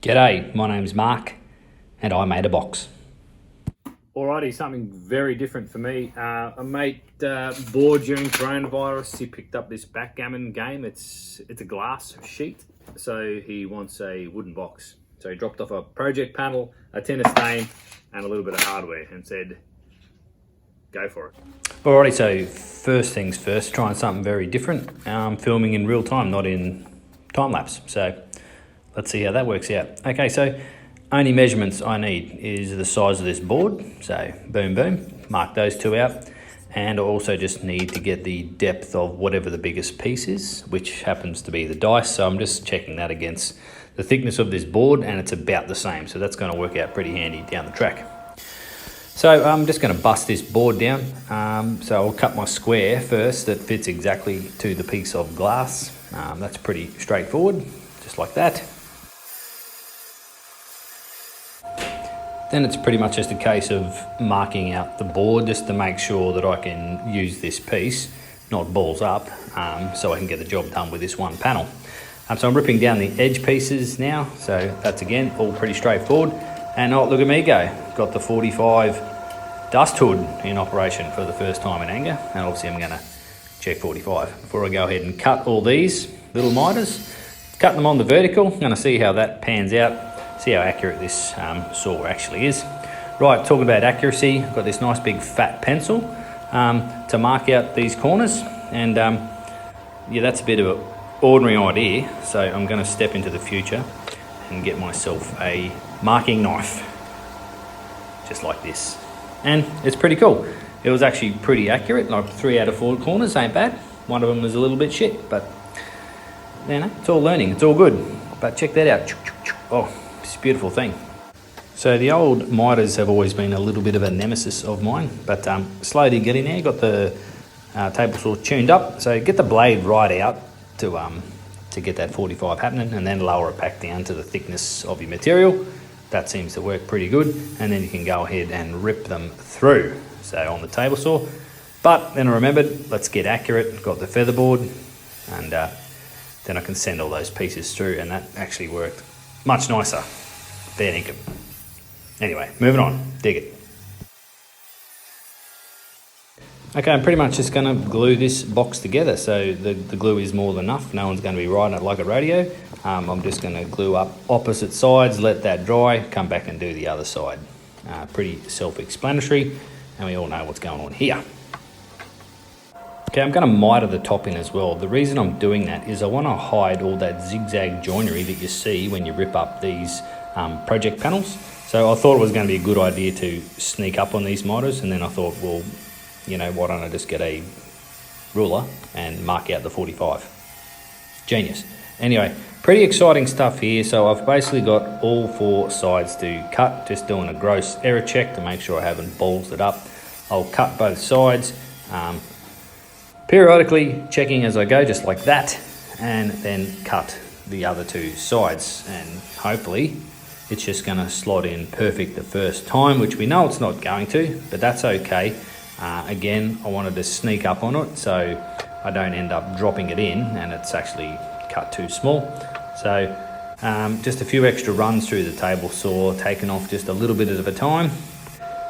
G'day, my name's Mark and I made a box. Alrighty, something very different for me. A mate bored during coronavirus. He picked up this backgammon game. It's a glass sheet, so he wants a wooden box. So he dropped off a project panel, a tin of stain, and a little bit of hardware, and said, "Go for it." Alrighty, so first things first, trying something very different. Filming in real time, not in time lapse. So let's see how that works out. Okay, so only measurements I need is the size of this board. So boom, boom, mark those two out. And I also just need to get the depth of whatever the biggest piece is, which happens to be the dice. So I'm just checking that against the thickness of this board, and it's about the same. So that's gonna work out pretty handy down the track. So I'm just gonna bust this board down. So I'll cut my square first that fits exactly to the piece of glass. That's pretty straightforward, just like that. Then it's pretty much just a case of marking out the board just to make sure that I can use this piece, not balls up, so I can get the job done with this one panel. So I'm ripping down the edge pieces now, so that's again all pretty straightforward. And oh, look at me go, got the 45 dust hood in operation for the first time in anger, and obviously I'm gonna check 45 before I go ahead and cut all these little miters. Cut them on the vertical. I'm gonna see how that pans out. See how accurate this saw actually is. Right, talking about accuracy, I've got this nice big fat pencil to mark out these corners, and yeah, that's a bit of an ordinary idea, so I'm going to step into the future and get myself a marking knife, just like this. And it's pretty cool. It was actually pretty accurate, like 3 out of 4 corners ain't bad. One of them was a little bit shit, but you know, it's all learning, it's all good. But check that out. Oh, it's a beautiful thing. So the old miters have always been a little bit of a nemesis of mine, but slowly getting there. Got the table saw tuned up, so get the blade right out to get that 45 happening, and then lower it back down to the thickness of your material. That seems to work pretty good, and then you can go ahead and rip them through, so on the table saw. But then I remembered, let's get accurate. Got the featherboard, and then I can send all those pieces through, and that actually worked much nicer. Fair dinkum. Anyway, moving on. Dig it. Okay, I'm pretty much just going to glue this box together. So the glue is more than enough. No one's going to be riding it like a rodeo. I'm just going to glue up opposite sides, let that dry, come back and do the other side. Pretty self-explanatory, and we all know what's going on here. Okay, I'm going to miter the top in as well. The reason I'm doing that is I want to hide all that zigzag joinery that you see when you rip up these project panels. So I thought it was going to be a good idea to sneak up on these miters, and then I thought, well, you know, why don't I just get a ruler and mark out the 45? Genius. Anyway, pretty exciting stuff here. So I've basically got all 4 sides to cut, just doing a gross error check to make sure I haven't ballsed it up. I'll cut both sides. Periodically checking as I go, just like that, and then cut the other 2 sides, and hopefully it's just going to slot in perfect the first time, which we know it's not going to, but that's okay. Again, I wanted to sneak up on it so I don't end up dropping it in and it's actually cut too small. So just a few extra runs through the table saw, taking off just a little bit of a time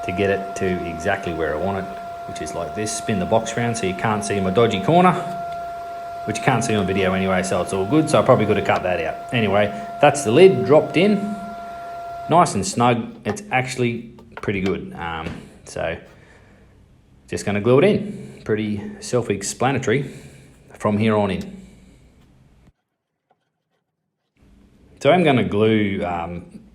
to get it to exactly where I want it, which is like this. Spin the box around so you can't see my dodgy corner, which you can't see on video anyway, so it's all good. So I probably could have cut that out. Anyway, that's the lid dropped in, nice and snug. It's actually pretty good. So just going to glue it in. Pretty self-explanatory from here on in. So I'm going to glue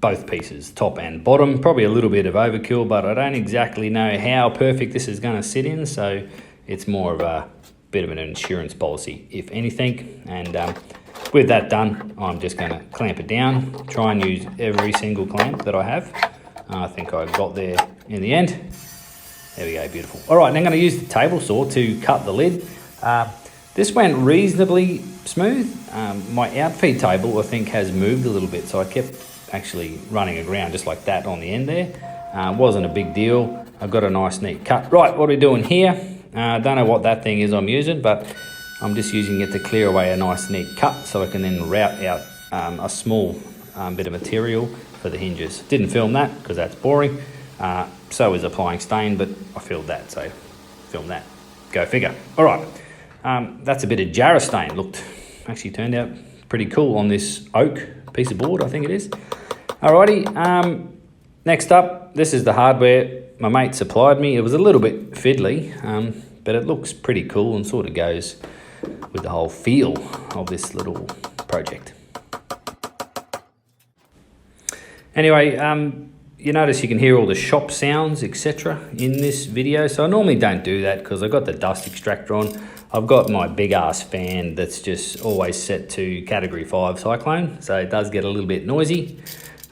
both pieces, top and bottom. Probably a little bit of overkill, but I don't exactly know how perfect this is going to sit in, so it's more of a bit of an insurance policy, if anything. And with that done, I'm just going to clamp it down, try and use every single clamp that I have. I think I got there in the end. There we go, beautiful. All right, now I'm going to use the table saw to cut the lid. This went reasonably smooth. My outfeed table, I think, has moved a little bit, so I kept actually running aground just like that on the end there. Wasn't a big deal. I've got a nice neat cut. Right, what are we doing here? Don't know what that thing is I'm using, but I'm just using it to clear away a nice neat cut so I can then route out a small bit of material for the hinges. Didn't film that because that's boring. So is applying stain, but I filmed that, so film that. Go figure. All right, that's a bit of Jarrah stain. Actually turned out pretty cool on this oak piece of board, I think it is. Alrighty, next up, this is the hardware my mate supplied me. It was a little bit fiddly, but it looks pretty cool and sort of goes with the whole feel of this little project. Anyway, you notice you can hear all the shop sounds, etc. in this video. So I normally don't do that because I've got the dust extractor on. I've got my big ass fan that's just always set to category 5 cyclone. So it does get a little bit noisy,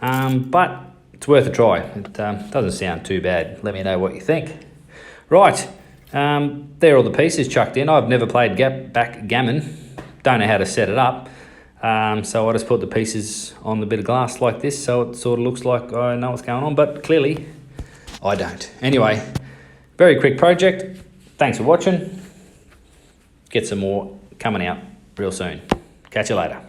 but it's worth a try. It doesn't sound too bad. Let me know what you think. Right, there are all the pieces chucked in. I've never played backgammon. Don't know how to set it up. So I just put the pieces on the bit of glass like this, so it sort of looks like I know what's going on, but clearly I don't. Anyway, very quick project. Thanks for watching. Get some more coming out real soon. Catch you later.